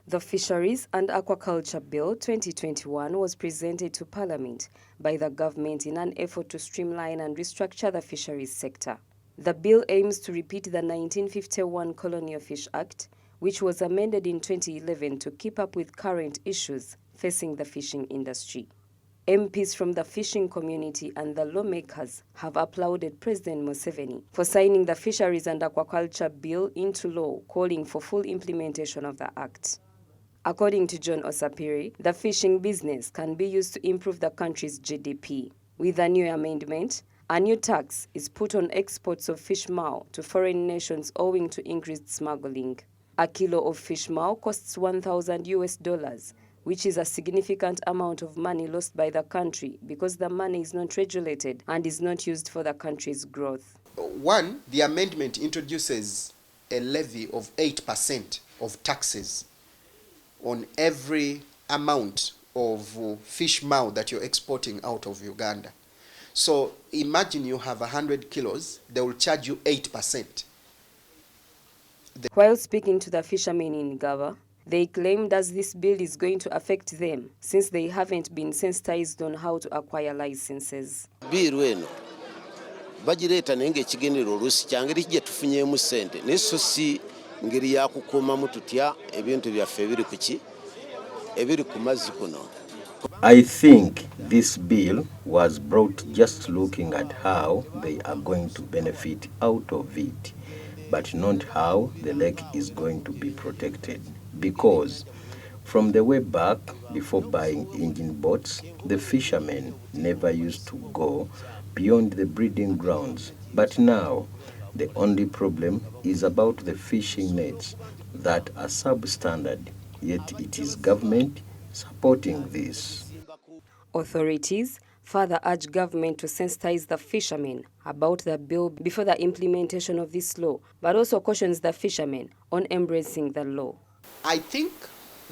The Fisheries and Aquaculture Bill 2021 was presented to Parliament by the government in an effort to streamline and restructure the fisheries sector. The bill aims to repeat the 1951 Colonial Fish Act, which was amended in 2011 to keep up with current issues facing the fishing industry. MPs from the fishing community and the lawmakers have applauded President Museveni for signing the Fisheries and Aquaculture Bill into law, calling for full implementation of the act. According to John Osapiri, the fishing business can be used to improve the country's GDP. With the new amendment, a new tax is put on exports of fish maw to foreign nations owing to increased smuggling. A kilo of fish maw costs $1,000, which is a significant amount of money lost by the country because the money is not regulated and is not used for the country's growth. One, the amendment introduces a levy of 8% of taxes on every amount of fish maw that you're exporting out of Uganda. So imagine you have 100 kilos, they will charge you 8%. While speaking to the fishermen in Gava, they claimed as this bill is going to affect them since they haven't been sensitized on how to acquire licenses. Bill eno bagireta nenge kigenero olusi kyangeri kije tufunyemu sente neso si ngeri ya kukomamu tutya ebintu byaffe ebiri kuki ebiri ku mazzi kuno. I think this bill was brought just looking at how they are going to benefit out of it, but not how the lake is going to be protected. Because from the way back, before buying engine boats, the fishermen never used to go beyond the breeding grounds. But now, the only problem is about the fishing nets that are substandard, yet it is government supporting this. Authorities further urge government to sensitize the fishermen about the bill before the implementation of this law, but also cautions the fishermen on embracing the law. I think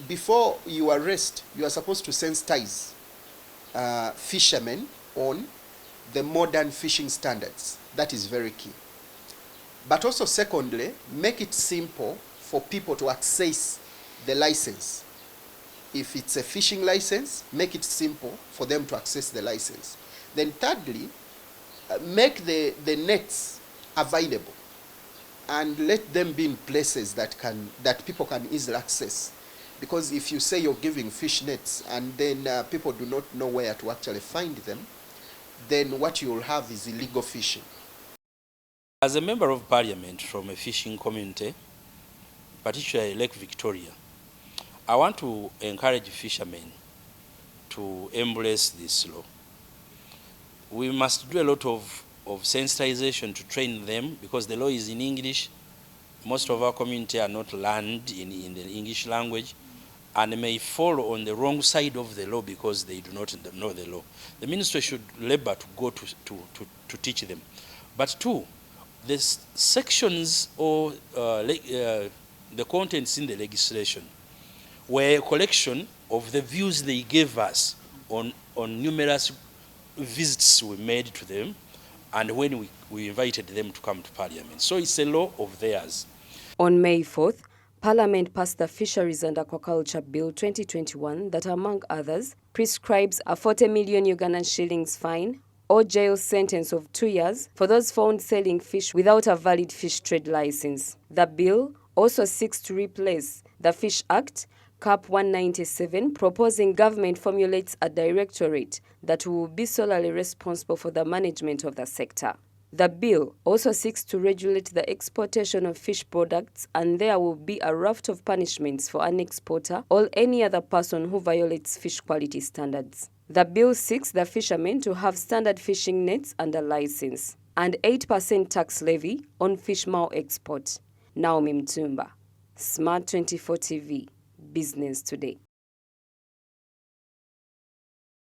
before you arrest, you are supposed to sensitize fishermen on the modern fishing standards. That is very key. But also secondly, make it simple for people to access the license. If it's a fishing license, make it simple for them to access the license. Then thirdly, make the nets available and let them be in places that people can easily access. Because if you say you're giving fish nets and then people do not know where to actually find them, then what you'll have is illegal fishing. As a member of Parliament from a fishing community, particularly Lake Victoria, I want to encourage fishermen to embrace this law. We must do a lot of sensitization to train them because the law is in English. Most of our community are not learned in the English language and may fall on the wrong side of the law because they do not know the law. The ministry should labor to go to teach them. But two, the sections or the contents in the legislation were a collection of the views they gave us on numerous visits we made to them and when we invited them to come to Parliament. So it's a law of theirs. On May 4th, Parliament passed the Fisheries and Aquaculture Bill 2021 that, among others, prescribes a 40 million Ugandan shillings fine or jail sentence of 2 years for those found selling fish without a valid fish trade license. The bill also seeks to replace the Fish Act, Cap 197, proposing government formulates a directorate that will be solely responsible for the management of the sector. The bill also seeks to regulate the exportation of fish products, and there will be a raft of punishments for an exporter or any other person who violates fish quality standards. The bill seeks the fishermen to have standard fishing nets and a license, and 8% tax levy on fish maw export. Naomi Mutumba, SMART24 TV. Business Today.